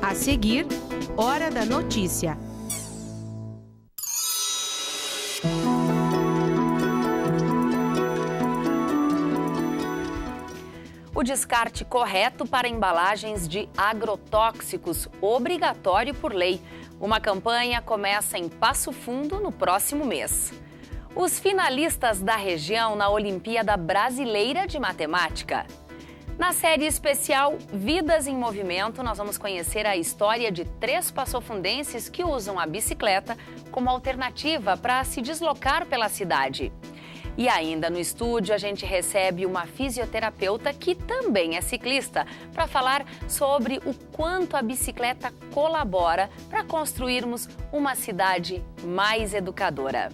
A seguir, Hora da Notícia. O descarte correto para embalagens de agrotóxicos, obrigatório por lei. Uma campanha começa em Passo Fundo no próximo mês. Os finalistas da região na Olimpíada Brasileira de Matemática. Na série especial Vidas em Movimento, nós vamos conhecer a história de 3 passofundenses que usam a bicicleta como alternativa para se deslocar pela cidade. E ainda no estúdio a gente recebe uma fisioterapeuta que também é ciclista para falar sobre o quanto a bicicleta colabora para construirmos uma cidade mais educadora.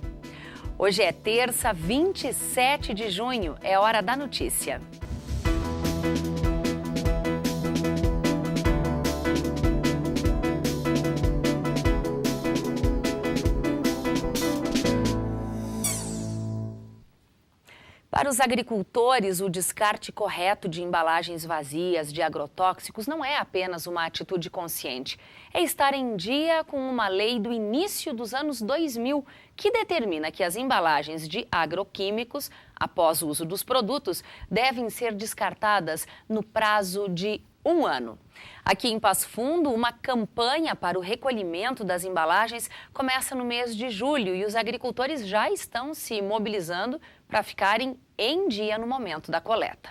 Hoje é terça, 27 de junho, é hora da notícia. Para os agricultores, o descarte correto de embalagens vazias de agrotóxicos não é apenas uma atitude consciente. É estar em dia com uma lei do início dos anos 2000 que determina que as embalagens de agroquímicos, após o uso dos produtos, devem ser descartadas no prazo de 1 ano. Aqui em Passo Fundo, uma campanha para o recolhimento das embalagens começa no mês de julho e os agricultores já estão se mobilizando para ficarem em dia no momento da coleta.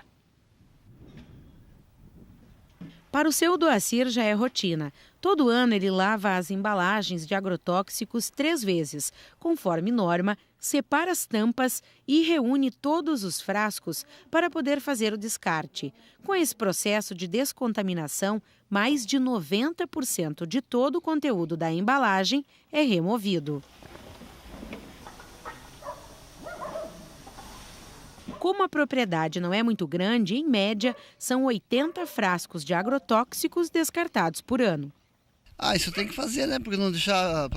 Para o seu Doacir já é rotina. Todo ano ele lava as embalagens de agrotóxicos 3 vezes, conforme norma, separa as tampas e reúne todos os frascos para poder fazer o descarte. Com esse processo de descontaminação, mais de 90% de todo o conteúdo da embalagem é removido. Como a propriedade não é muito grande, em média, são 80 frascos de agrotóxicos descartados por ano. Isso tem que fazer, né? Porque não deixar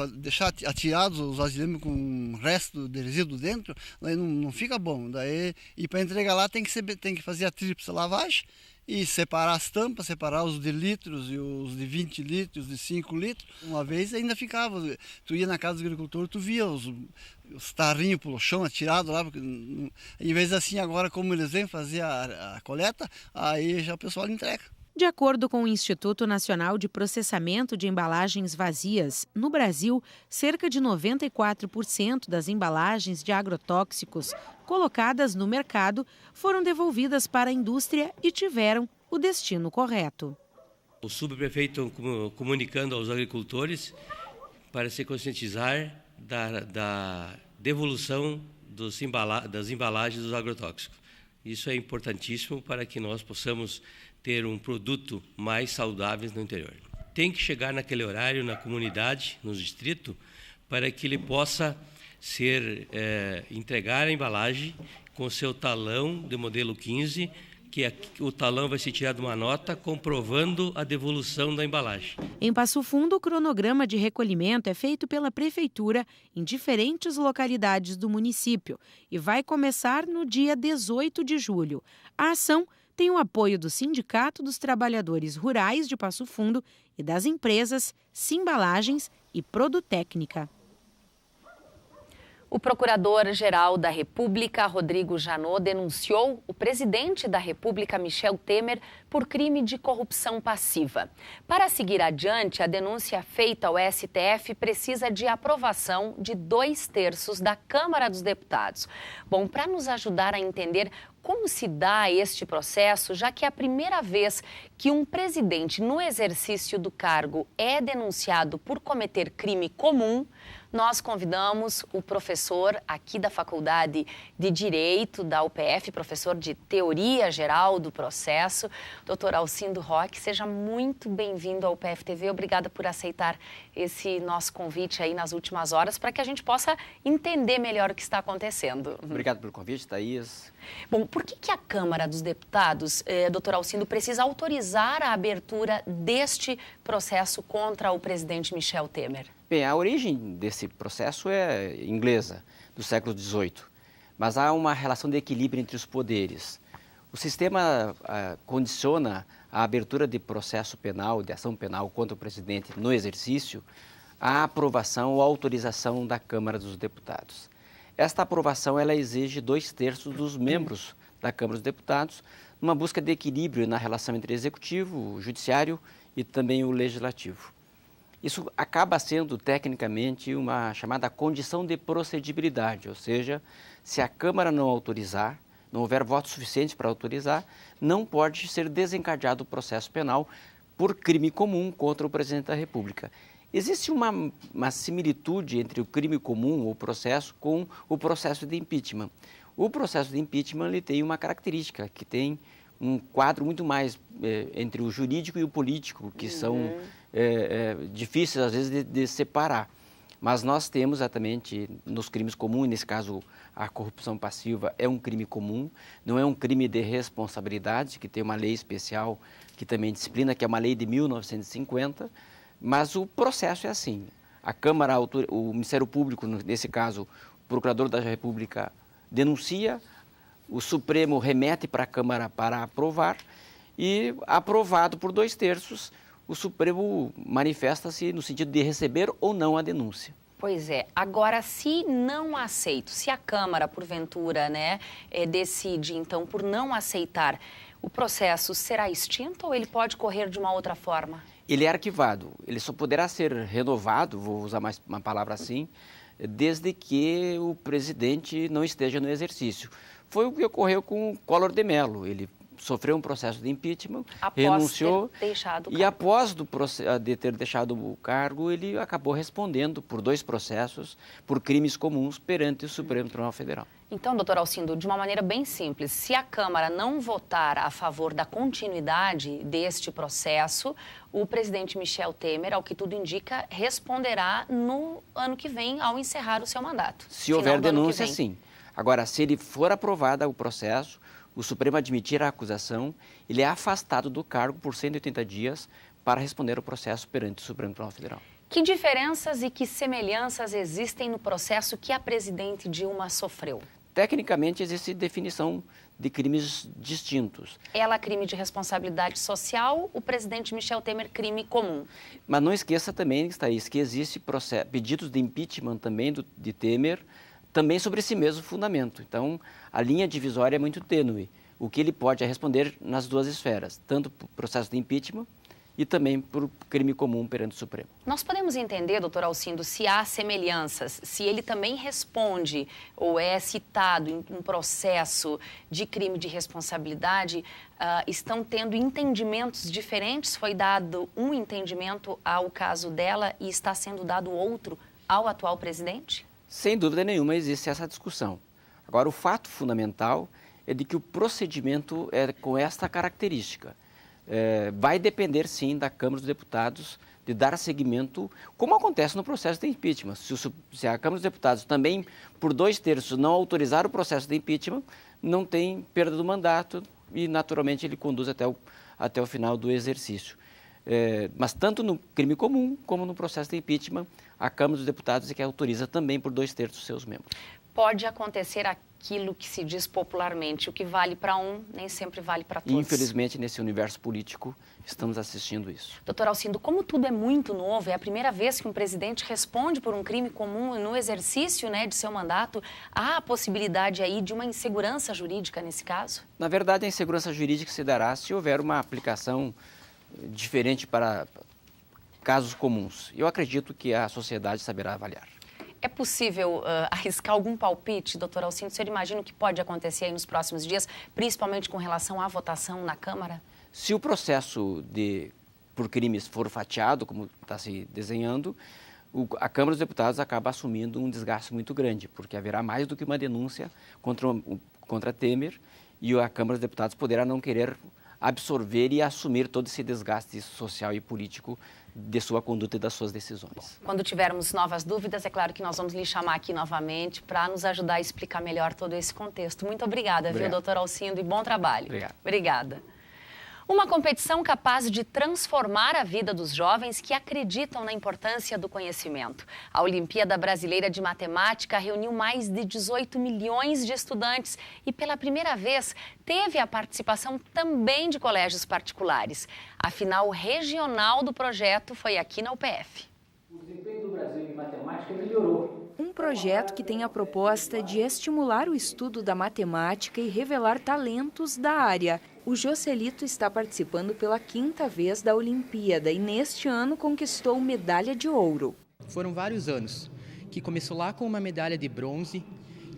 atirados os vasilhames com o resto de resíduo dentro, daí não fica bom. E para entregar lá tem que fazer a tríplice lavagem e separar as tampas, separar os de litros e os de 20 litros, de 5 litros. Uma vez ainda ficava, tu ia na casa do agricultor, tu via os tarrinhos pelo chão atirados lá, porque em vez assim agora como eles vêm fazer a coleta, aí já o pessoal entrega. De acordo com o Instituto Nacional de Processamento de Embalagens Vazias, no Brasil, cerca de 94% das embalagens de agrotóxicos colocadas no mercado foram devolvidas para a indústria e tiveram o destino correto. O subprefeito comunicando aos agricultores para se conscientizar da devolução das embalagens dos agrotóxicos. Isso é importantíssimo para que nós possamos ter um produto mais saudável no interior. Tem que chegar naquele horário na comunidade, no distrito, para que ele possa entregar a embalagem com seu talão de modelo 15, que o talão vai ser tirado uma nota comprovando a devolução da embalagem. Em Passo Fundo, o cronograma de recolhimento é feito pela Prefeitura em diferentes localidades do município e vai começar no dia 18 de julho. A ação tem o apoio do Sindicato dos Trabalhadores Rurais de Passo Fundo e das empresas Simbalagens e Produtécnica. O Procurador-Geral da República, Rodrigo Janot, denunciou o presidente da República, Michel Temer, por crime de corrupção passiva. Para seguir adiante, a denúncia feita ao STF precisa de aprovação de 2/3 da Câmara dos Deputados. Bom, para nos ajudar a entender como se dá este processo, já que é a primeira vez que um presidente no exercício do cargo é denunciado por cometer crime comum, nós convidamos o professor aqui da Faculdade de Direito da UPF, professor de Teoria Geral do Processo, Dr. Alcindo Roque. Seja muito bem-vindo ao UPF TV. Obrigada por aceitar esse nosso convite aí nas últimas horas para que a gente possa entender melhor o que está acontecendo. Obrigado pelo convite, Thaís. Bom, por que a Câmara dos Deputados, doutor Alcindo, precisa autorizar a abertura deste processo contra o presidente Michel Temer? Bem, a origem desse processo é inglesa, do século XVIII, mas há uma relação de equilíbrio entre os poderes. O sistema condiciona a abertura de processo penal, de ação penal contra o presidente no exercício, a aprovação ou autorização da Câmara dos Deputados. Esta aprovação ela exige 2/3 dos membros da Câmara dos Deputados, numa busca de equilíbrio na relação entre executivo, o judiciário e também o legislativo. Isso acaba sendo, tecnicamente, uma chamada condição de procedibilidade, ou seja, se a Câmara não autorizar, não houver voto suficiente para autorizar, não pode ser desencadeado o processo penal por crime comum contra o presidente da República. Existe uma similitude entre o crime comum, o processo, com o processo de impeachment. O processo de impeachment ele tem uma característica, que tem um quadro muito mais entre o jurídico e o político, que são difíceis, às vezes, de separar. Mas nós temos exatamente nos crimes comuns, nesse caso a corrupção passiva é um crime comum, não é um crime de responsabilidade, que tem uma lei especial que também disciplina, que é uma lei de 1950, mas o processo é assim. A Câmara, o Ministério Público, nesse caso, o Procurador da República denuncia, o Supremo remete para a Câmara para aprovar e, aprovado por 2/3, o Supremo manifesta-se no sentido de receber ou não a denúncia. Pois é. Agora, se não aceito, se a Câmara, porventura, decide, então, por não aceitar, o processo será extinto ou ele pode correr de uma outra forma? Ele é arquivado. Ele só poderá ser renovado, vou usar mais uma palavra assim, desde que o presidente não esteja no exercício. Foi o que ocorreu com Collor de Mello. Ele sofreu um processo de impeachment, renunciou e após de ter deixado o cargo, ele acabou respondendo por 2 processos por crimes comuns perante o Supremo Tribunal Federal. Então, doutor Alcindo, de uma maneira bem simples, se a Câmara não votar a favor da continuidade deste processo, o presidente Michel Temer, ao que tudo indica, responderá no ano que vem ao encerrar o seu mandato. Se houver denúncia, sim. Agora, se ele for aprovado o processo, o Supremo admitir a acusação, ele é afastado do cargo por 180 dias para responder o processo perante o Supremo Tribunal Federal. Que diferenças e que semelhanças existem no processo que a presidente Dilma sofreu? Tecnicamente, existe definição de crimes distintos. Ela, crime de responsabilidade social, o presidente Michel Temer, crime comum. Mas não esqueça também, Thaís, que existe pedidos de impeachment também de Temer, também sobre esse mesmo fundamento. Então, a linha divisória é muito tênue. O que ele pode é responder nas 2 esferas, tanto por processo de impeachment e também por crime comum perante o Supremo. Nós podemos entender, doutor Alcindo, se há semelhanças, se ele também responde ou é citado em um processo de crime de responsabilidade, estão tendo entendimentos diferentes? Foi dado um entendimento ao caso dela e está sendo dado outro ao atual presidente? Sem dúvida nenhuma existe essa discussão. Agora, o fato fundamental é de que o procedimento é com esta característica. Vai depender, sim, da Câmara dos Deputados de dar seguimento, como acontece no processo de impeachment. Se a Câmara dos Deputados também, por 2/3, não autorizar o processo de impeachment, não tem perda do mandato e, naturalmente, ele conduz até o final do exercício. Mas tanto no crime comum como no processo de impeachment, a Câmara dos Deputados é que autoriza também por 2/3 dos seus membros. Pode acontecer aquilo que se diz popularmente, o que vale para um, nem sempre vale para todos. Infelizmente, nesse universo político, estamos assistindo isso. Doutor Alcindo, como tudo é muito novo, é a primeira vez que um presidente responde por um crime comum no exercício de seu mandato, há a possibilidade aí de uma insegurança jurídica nesse caso? Na verdade, a insegurança jurídica se dará se houver uma aplicação diferente para casos comuns. Eu acredito que a sociedade saberá avaliar. É possível arriscar algum palpite, doutor Alcindo? O senhor imagina o que pode acontecer aí nos próximos dias, principalmente com relação à votação na Câmara? Se o processo por crimes for fatiado, como está se desenhando, a Câmara dos Deputados acaba assumindo um desgaste muito grande, porque haverá mais do que uma denúncia contra Temer e a Câmara dos Deputados poderá não querer absorver e assumir todo esse desgaste social e político de sua conduta e das suas decisões. Quando tivermos novas dúvidas, é claro que nós vamos lhe chamar aqui novamente para nos ajudar a explicar melhor todo esse contexto. Muito obrigada, viu, doutor Alcindo, e bom trabalho. Obrigado. Obrigada. Uma competição capaz de transformar a vida dos jovens que acreditam na importância do conhecimento. A Olimpíada Brasileira de Matemática reuniu mais de 18 milhões de estudantes e, pela primeira vez, teve a participação também de colégios particulares. A final regional do projeto foi aqui na UPF. O desempenho do Brasil em matemática melhorou. Um projeto que tem a proposta de estimular o estudo da matemática e revelar talentos da área. O Joselito está participando pela 5ª vez da Olimpíada e neste ano conquistou medalha de ouro. Foram vários anos, que começou lá com uma medalha de bronze,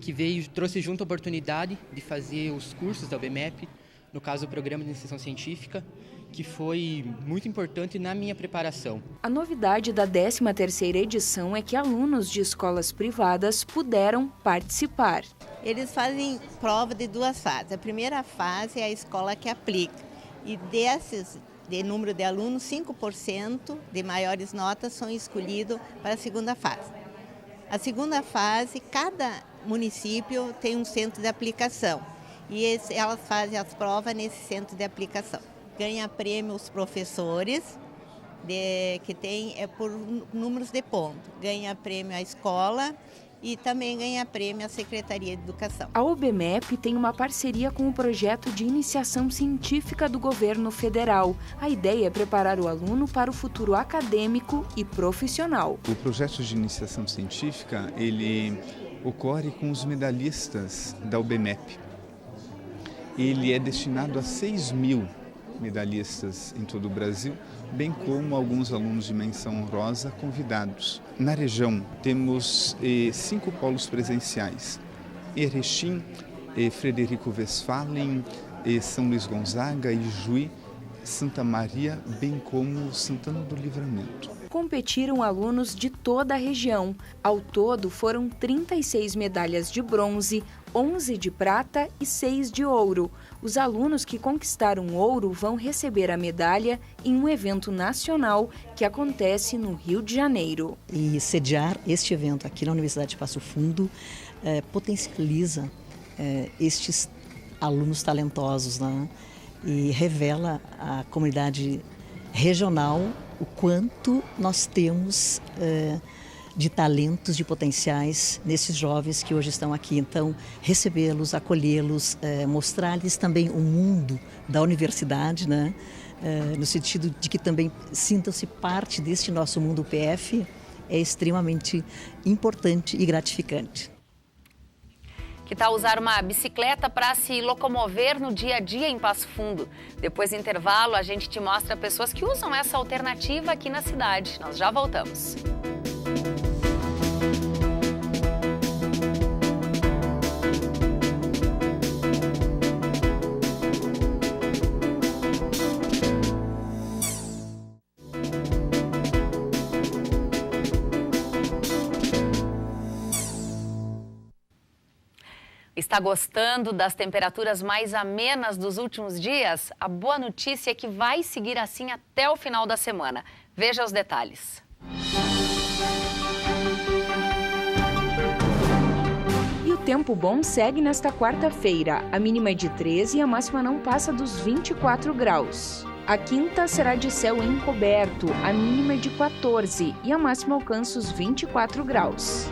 que trouxe junto a oportunidade de fazer os cursos da UBMEP, no caso o Programa de Iniciação Científica, que foi muito importante na minha preparação. A novidade da 13ª edição é que alunos de escolas privadas puderam participar. Eles fazem prova de 2 fases. A primeira fase é a escola que aplica. E de número de alunos, 5% de maiores notas são escolhidos para a segunda fase. A segunda fase, cada município tem um centro de aplicação. E elas fazem as provas nesse centro de aplicação. Ganha prêmio os professores, que tem por números de ponto. Ganha prêmio a escola e também ganha prêmio a Secretaria de Educação. A UBMEP tem uma parceria com o projeto de iniciação científica do governo federal. A ideia é preparar o aluno para o futuro acadêmico e profissional. O projeto de iniciação científica, ele ocorre com os medalhistas da UBMEP. Ele é destinado a 6.000 medalhistas em todo o Brasil, bem como alguns alunos de menção honrosa convidados. Na região temos 5 polos presenciais: Erechim, Frederico Westphalen, São Luís Gonzaga, Ijuí, Santa Maria, bem como Santana do Livramento. Competiram alunos de toda a região. Ao todo, foram 36 medalhas de bronze, 11 de prata e 6 de ouro. Os alunos que conquistaram ouro vão receber a medalha em um evento nacional que acontece no Rio de Janeiro. E sediar este evento aqui na Universidade de Passo Fundo potencializa estes alunos talentosos, né? E revela à comunidade regional o quanto nós temos de talentos, de potenciais nesses jovens que hoje estão aqui. Então, recebê-los, acolhê-los, mostrar-lhes também o mundo da universidade, né? No sentido de que também sintam-se parte deste nosso mundo UPF, é extremamente importante e gratificante. Que tal usar uma bicicleta para se locomover no dia a dia em Passo Fundo? Depois do intervalo, a gente te mostra pessoas que usam essa alternativa aqui na cidade. Nós já voltamos. Está gostando das temperaturas mais amenas dos últimos dias? A boa notícia é que vai seguir assim até o final da semana. Veja os detalhes. E o tempo bom segue nesta quarta-feira. A mínima é de 13 e a máxima não passa dos 24 graus. A quinta será de céu encoberto, a mínima é de 14 e a máxima alcança os 24 graus.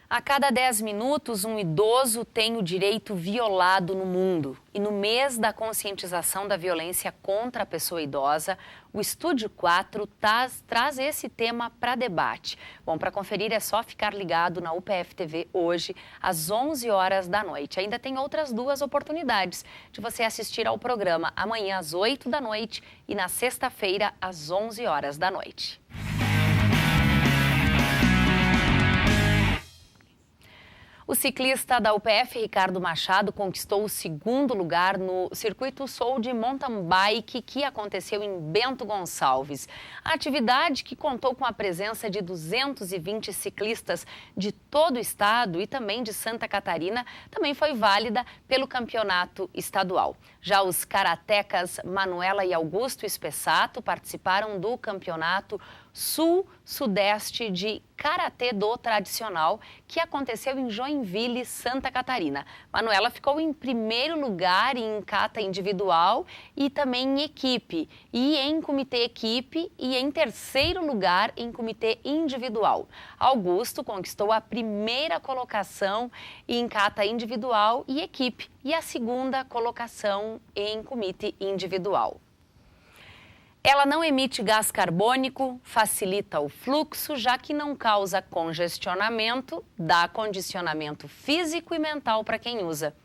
A cada 10 minutos, um idoso tem o direito violado no mundo. E no mês da conscientização da violência contra a pessoa idosa, o Estúdio 4 traz esse tema para debate. Bom, para conferir é só ficar ligado na UPF TV hoje, às 11 horas da noite. Ainda tem outras 2 oportunidades de você assistir ao programa amanhã às 8 da noite e na sexta-feira às 11 horas da noite. O ciclista da UPF, Ricardo Machado, conquistou o 2º lugar no Circuito Soul de Mountain Bike, que aconteceu em Bento Gonçalves. A atividade, que contou com a presença de 220 ciclistas de todo o estado e também de Santa Catarina, também foi válida pelo campeonato estadual. Já os karatecas Manuela e Augusto Espessato participaram do campeonato sul-sudeste de Karatê-do tradicional, que aconteceu em Joinville, Santa Catarina. Manuela ficou em primeiro lugar em kata individual e também em equipe, e em comitê equipe, e em terceiro lugar em comitê individual. Augusto conquistou a primeira colocação em kata individual e equipe, e a segunda colocação em comitê individual. Ela não emite gás carbônico, facilita o fluxo, já que não causa congestionamento, dá condicionamento físico e mental para quem usa.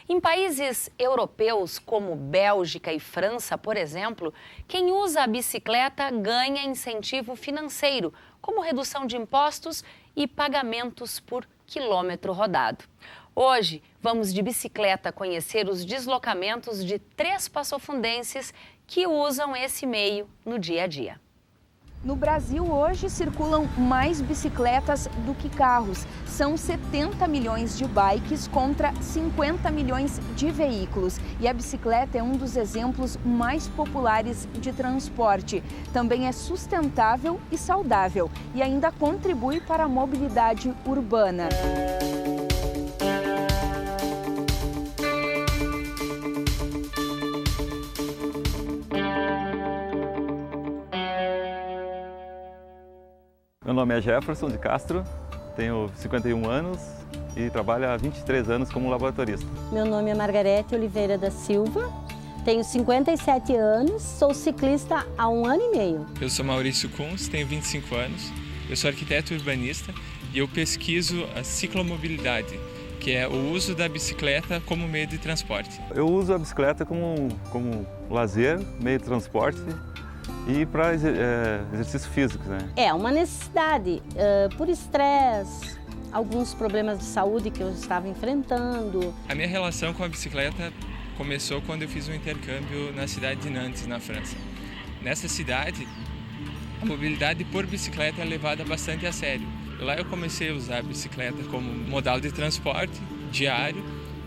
Em países europeus como Bélgica e França, por exemplo, quem usa a bicicleta ganha incentivo financeiro, como redução de impostos e pagamentos por quilômetro rodado. Hoje, vamos de bicicleta conhecer os deslocamentos de 3 passofundenses que usam esse meio no dia a dia. No Brasil, hoje, circulam mais bicicletas do que carros. São 70 milhões de bikes contra 50 milhões de veículos. E a bicicleta é um dos exemplos mais populares de transporte. Também é sustentável e saudável e ainda contribui para a mobilidade urbana. Meu nome é Jefferson de Castro, tenho 51 anos e trabalho há 23 anos como laboratorista. Meu nome é Margarete Oliveira da Silva, tenho 57 anos, sou ciclista há 1 ano e meio. Eu sou Maurício Kunz, tenho 25 anos, eu sou arquiteto urbanista e eu pesquiso a ciclomobilidade, que é o uso da bicicleta como meio de transporte. Eu uso a bicicleta como lazer, meio de transporte, e para exercício físico, né? É uma necessidade, por estresse, alguns problemas de saúde que eu estava enfrentando. A minha relação com a bicicleta começou quando eu fiz um intercâmbio na cidade de Nantes, na França. Nessa cidade, a mobilidade por bicicleta é levada bastante a sério. Lá eu comecei a usar a bicicleta como modal de transporte diário,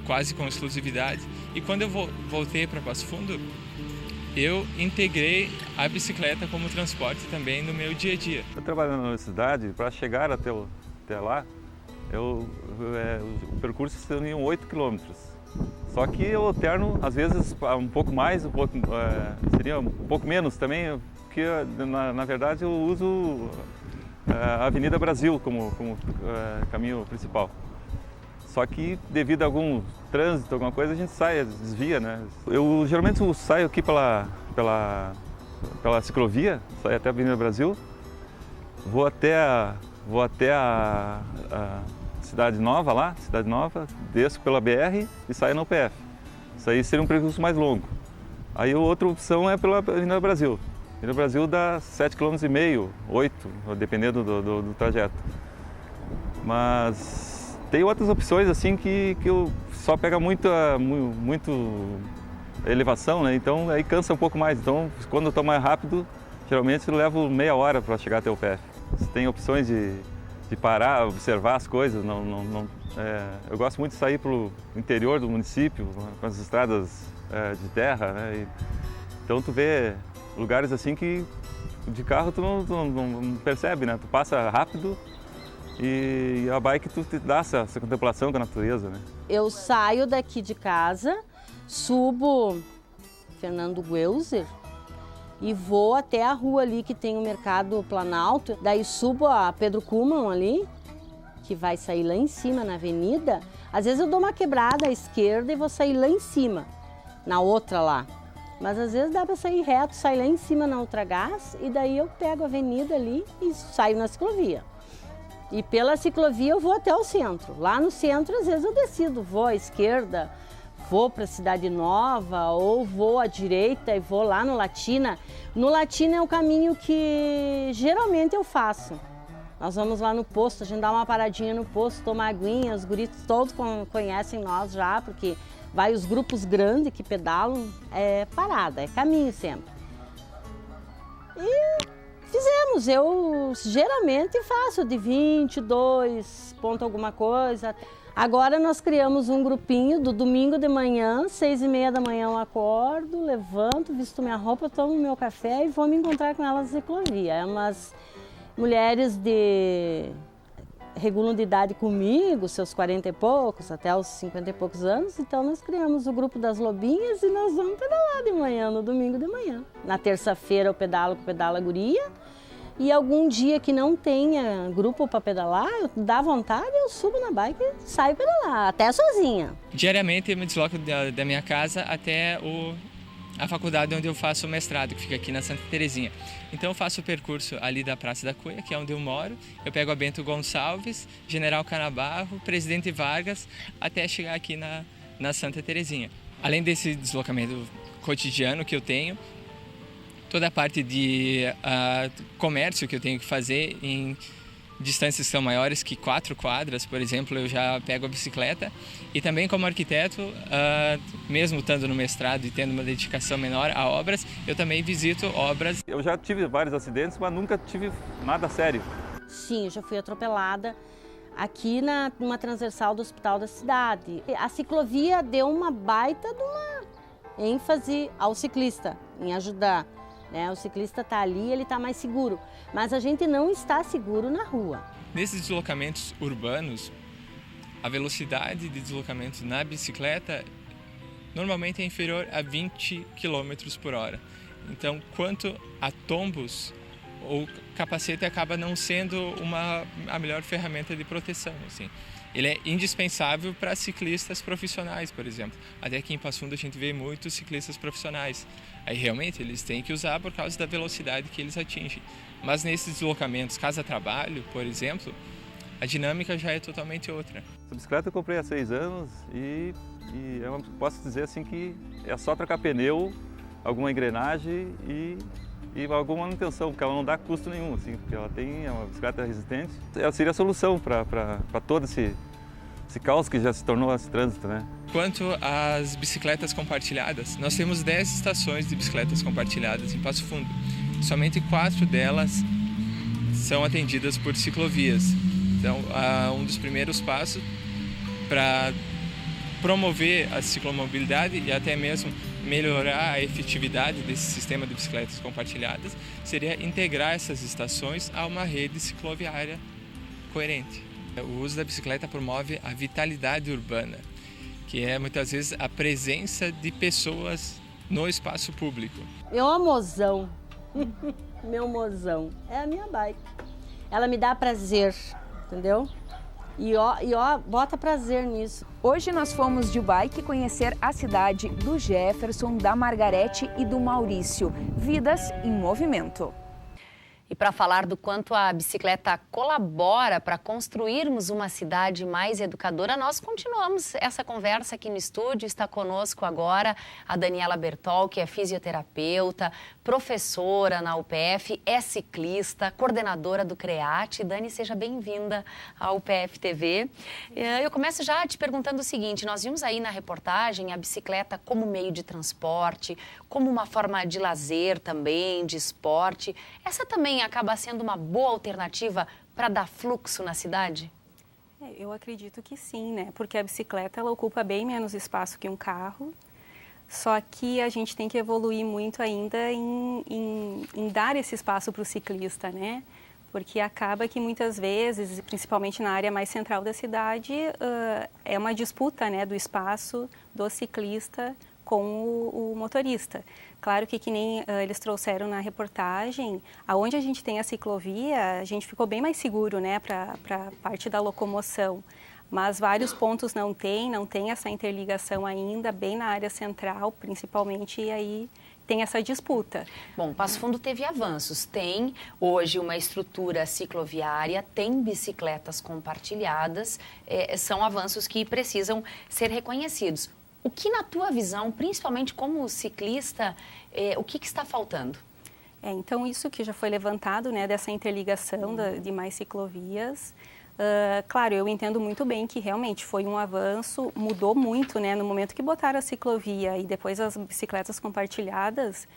quase com exclusividade. E quando eu voltei para Passo Fundo, eu integrei a bicicleta como transporte também no meu dia a dia. Eu trabalho na universidade, para chegar até lá, o percurso seria 8 quilômetros. Só que eu alterno, às vezes, um pouco mais, seria um pouco menos também, porque, na verdade, eu uso a Avenida Brasil como caminho principal. Só que, devido a algum trânsito, alguma coisa, a gente sai, desvia, né? Eu geralmente saio aqui pela ciclovia, saio até a Avenida Brasil, vou até a Cidade Nova, desço pela BR e saio na UPF. Isso aí seria um percurso mais longo. Aí a outra opção é pela Avenida Brasil. A Avenida Brasil dá 7,5 km, 8, dependendo do trajeto. Mas tem outras opções assim que eu só pega muito elevação, né? Então aí cansa um pouco mais. Então quando eu estou mais rápido, geralmente eu levo meia hora para chegar até o PF. Tem opções de parar, observar as coisas. Eu gosto muito de sair para o interior do município, com as estradas de terra, né? Então tu vê lugares assim que de carro tu não percebe, né? Tu passa rápido. E a bike tu te dá essa contemplação com a natureza, né? Eu saio daqui de casa, subo Fernando Guelzer e vou até a rua ali que tem o Mercado Planalto. Daí subo a Pedro Kuhlmann ali, que vai sair lá em cima na avenida. Às vezes eu dou uma quebrada à esquerda e vou sair lá em cima, na outra lá. Mas às vezes dá para sair reto, sair lá em cima na Ultragás e daí eu pego a avenida ali e saio na ciclovia. E pela ciclovia eu vou até o centro. Lá no centro, às vezes eu decido, vou à esquerda, vou para a Cidade Nova ou vou à direita e vou lá no Latina. No Latina é o caminho que geralmente eu faço. Nós vamos lá no posto, a gente dá uma paradinha no posto, toma aguinha, os guris todos conhecem nós já, porque vai os grupos grandes que pedalam, é parada, é caminho sempre. E fizemos, eu geralmente faço de 22 ponto alguma coisa. Agora nós criamos um grupinho do domingo de manhã, 6h30 da manhã eu acordo, levanto, visto minha roupa, tomo meu café e vou me encontrar com elas na ciclovia. É umas mulheres regulam de idade comigo, seus 40 e poucos, até os 50 e poucos anos. Então nós criamos o grupo das lobinhas e nós vamos pedalar de manhã, no domingo de manhã. Na terça-feira eu pedalo com Pedala Guria. E algum dia que não tenha grupo para pedalar, dá vontade, eu subo na bike e saio pedalar, até sozinha. Diariamente eu me desloco da minha casa até a faculdade onde eu faço o mestrado, que fica aqui na Santa Terezinha. Então eu faço o percurso ali da Praça da Cunha, que é onde eu moro. Eu pego a Bento Gonçalves, General Canabarro, Presidente Vargas, até chegar aqui na Santa Terezinha. Além desse deslocamento cotidiano que eu tenho, toda a parte de comércio que eu tenho que fazer em distâncias que são maiores que 4 quadras, por exemplo, eu já pego a bicicleta. E também como arquiteto, mesmo estando no mestrado e tendo uma dedicação menor a obras, eu também visito obras. Eu já tive vários acidentes, mas nunca tive nada sério. Sim, eu já fui atropelada aqui numa transversal do Hospital da Cidade. A ciclovia deu uma baita de uma ênfase ao ciclista, em ajudar. O ciclista está ali, ele está mais seguro, mas a gente não está seguro na rua. Nesses deslocamentos urbanos, a velocidade de deslocamento na bicicleta normalmente é inferior a 20 km por hora. Então, quanto a tombos, o capacete acaba não sendo a melhor ferramenta de proteção, assim. Ele é indispensável para ciclistas profissionais, por exemplo. Até aqui em Passo Fundo a gente vê muitos ciclistas profissionais. Aí realmente eles têm que usar por causa da velocidade que eles atingem. Mas nesses deslocamentos casa-trabalho, por exemplo, a dinâmica já é totalmente outra. Essa bicicleta eu comprei há 6 anos e eu posso dizer assim que é só trocar pneu, alguma engrenagem e alguma manutenção, porque ela não dá custo nenhum, assim, porque ela é uma bicicleta resistente. Ela seria a solução para todo esse caos que já se tornou esse trânsito, né? Quanto às bicicletas compartilhadas, nós temos 10 estações de bicicletas compartilhadas em Passo Fundo. Somente 4 delas são atendidas por ciclovias. Então, um dos primeiros passos para promover a ciclomobilidade e até mesmo melhorar a efetividade desse sistema de bicicletas compartilhadas seria integrar essas estações a uma rede cicloviária coerente. O uso da bicicleta promove a vitalidade urbana, que é muitas vezes a presença de pessoas no espaço público. Meu mozão, meu mozão, é a minha bike. Ela me dá prazer, entendeu? E bota prazer nisso. Hoje nós fomos de bike conhecer a cidade do Jefferson, da Margarete e do Maurício. Vidas em movimento. E para falar do quanto a bicicleta colabora para construirmos uma cidade mais educadora, nós continuamos essa conversa aqui no estúdio. Está conosco agora a Daniela Bertol, que é fisioterapeuta, professora na UPF, é ciclista, coordenadora do CREAT. Dani, seja bem-vinda ao UPF TV. Eu começo já te perguntando o seguinte: nós vimos aí na reportagem a bicicleta como meio de transporte, como uma forma de lazer também, de esporte. Essa também acaba sendo uma boa alternativa para dar fluxo na cidade? Eu acredito que sim, né? Porque a bicicleta ela ocupa bem menos espaço que um carro, só que a gente tem que evoluir muito ainda em dar esse espaço para o ciclista, né? Porque acaba que muitas vezes, principalmente na área mais central da cidade, é uma disputa, né, do espaço do ciclista com o motorista. Claro que nem eles trouxeram na reportagem, aonde a gente tem a ciclovia, a gente ficou bem mais seguro, né, para a parte da locomoção. Mas vários pontos não tem essa interligação ainda, bem na área central, principalmente, e aí tem essa disputa. Bom, Passo Fundo teve avanços, tem hoje uma estrutura cicloviária, tem bicicletas compartilhadas, são avanços que precisam ser reconhecidos. O que, na tua visão, principalmente como ciclista, o que está faltando? Então, isso que já foi levantado, né, dessa interligação de mais ciclovias. Claro, eu entendo muito bem que realmente foi um avanço, mudou muito, né, no momento que botaram a ciclovia e depois as bicicletas compartilhadas.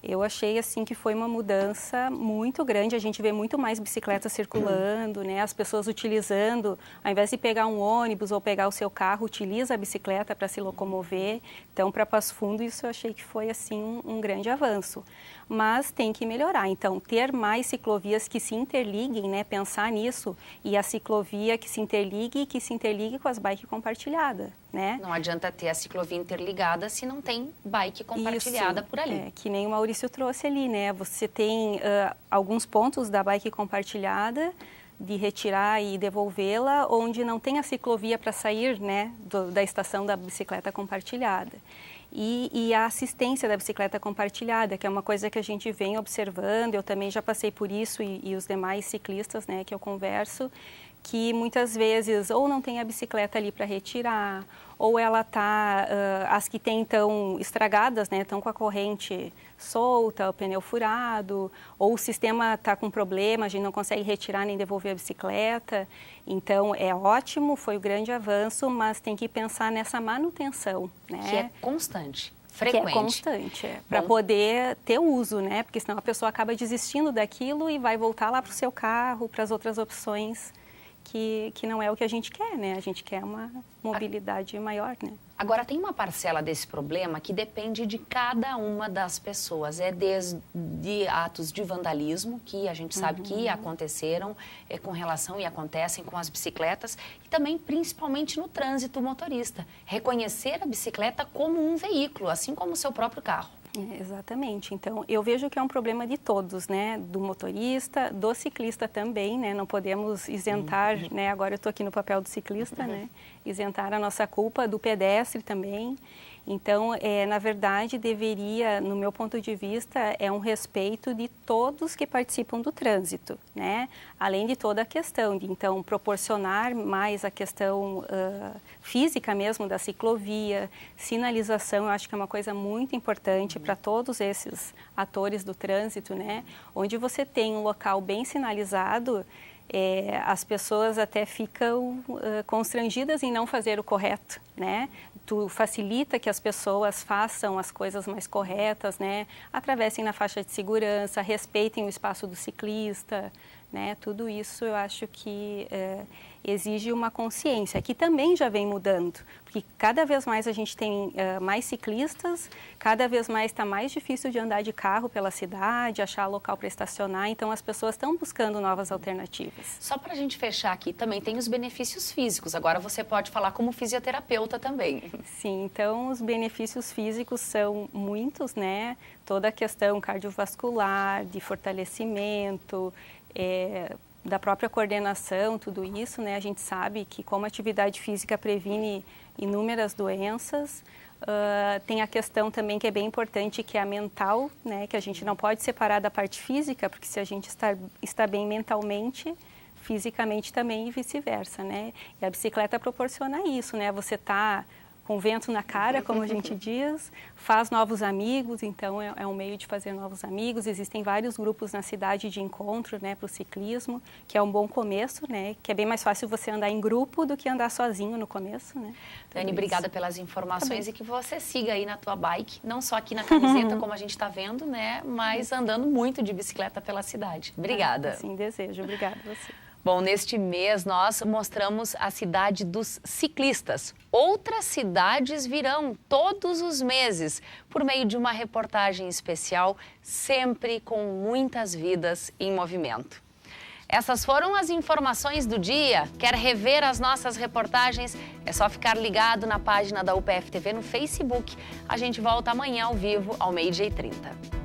Eu achei assim que foi uma mudança muito grande. A gente vê muito mais bicicletas circulando, né? As pessoas utilizando, ao invés de pegar um ônibus ou pegar o seu carro, utiliza a bicicleta para se locomover. Então, para Passo Fundo, isso eu achei que foi assim um grande avanço. Mas tem que melhorar. Então, ter mais ciclovias que se interliguem, né? Pensar nisso, e a ciclovia que se interligue com as bikes compartilhadas, né? Não adianta ter a ciclovia interligada se não tem bike compartilhada por ali. Que nem o Maurício trouxe ali, né? Você tem alguns pontos da bike compartilhada, de retirar e devolvê-la, onde não tem a ciclovia para sair, né, da estação da bicicleta compartilhada. E a assistência da bicicleta compartilhada, que é uma coisa que a gente vem observando, eu também já passei por isso e os demais ciclistas, né, que eu converso, que muitas vezes ou não tem a bicicleta ali para retirar, ou ela está, as que tem estão estragadas, né, estão com a corrente solta, o pneu furado, ou o sistema está com problema, a gente não consegue retirar nem devolver a bicicleta. Então, é ótimo, foi um grande avanço, mas tem que pensar nessa manutenção, né? Que é constante. Frequente. Que é constante, para poder ter uso, né? Porque senão a pessoa acaba desistindo daquilo e vai voltar lá para o seu carro, para as outras opções, que não é o que a gente quer, né? A gente quer uma mobilidade maior, né? Agora, tem uma parcela desse problema que depende de cada uma das pessoas. É desde atos de vandalismo, que a gente sabe que aconteceram com relação e acontecem com as bicicletas, e também, principalmente, no trânsito motorista. Reconhecer a bicicleta como um veículo, assim como o seu próprio carro. Exatamente. Então, eu vejo que é um problema de todos, né? Do motorista, do ciclista também, né? Não podemos isentar, né? Agora eu estou aqui no papel do ciclista, né? Isentar a nossa culpa, do pedestre também. Então, na verdade, deveria, no meu ponto de vista, é um respeito de todos que participam do trânsito, né? Além de toda a questão de, então, proporcionar mais a questão física mesmo da ciclovia, sinalização, eu acho que é uma coisa muito importante para todos esses atores do trânsito, né? Onde você tem um local bem sinalizado, as pessoas até ficam constrangidas em não fazer o correto, né? Tu facilita que as pessoas façam as coisas mais corretas, né? Atravessem na faixa de segurança, respeitem o espaço do ciclista, né? Tudo isso eu acho que exige uma consciência, que também já vem mudando, porque cada vez mais a gente tem mais ciclistas, cada vez mais está mais difícil de andar de carro pela cidade, achar local para estacionar, então as pessoas estão buscando novas alternativas. Só para a gente fechar aqui, também tem os benefícios físicos, agora você pode falar como fisioterapeuta também. Sim, então os benefícios físicos são muitos, né? Toda a questão cardiovascular, de fortalecimento, da própria coordenação, tudo isso, né? A gente sabe que como a atividade física previne inúmeras doenças, tem a questão também que é bem importante, que é a mental, né? Que a gente não pode separar da parte física, porque se a gente está bem mentalmente, fisicamente também e vice-versa, né? E a bicicleta proporciona isso, né? Você está com vento na cara, como a gente diz, faz novos amigos, então é um meio de fazer novos amigos. Existem vários grupos na cidade de encontro, né, para o ciclismo, que é um bom começo, né, que é bem mais fácil você andar em grupo do que andar sozinho no começo, né. Dani, obrigada pelas informações e que você siga aí na tua bike, não só aqui na camiseta, como a gente está vendo, né, mas andando muito de bicicleta pela cidade. Obrigada. Sim, desejo. Obrigada a você. Bom, neste mês nós mostramos a cidade dos ciclistas. Outras cidades virão todos os meses por meio de uma reportagem especial, sempre com muitas vidas em movimento. Essas foram as informações do dia. Quer rever as nossas reportagens? É só ficar ligado na página da UPF TV no Facebook. A gente volta amanhã ao vivo, ao 12h30.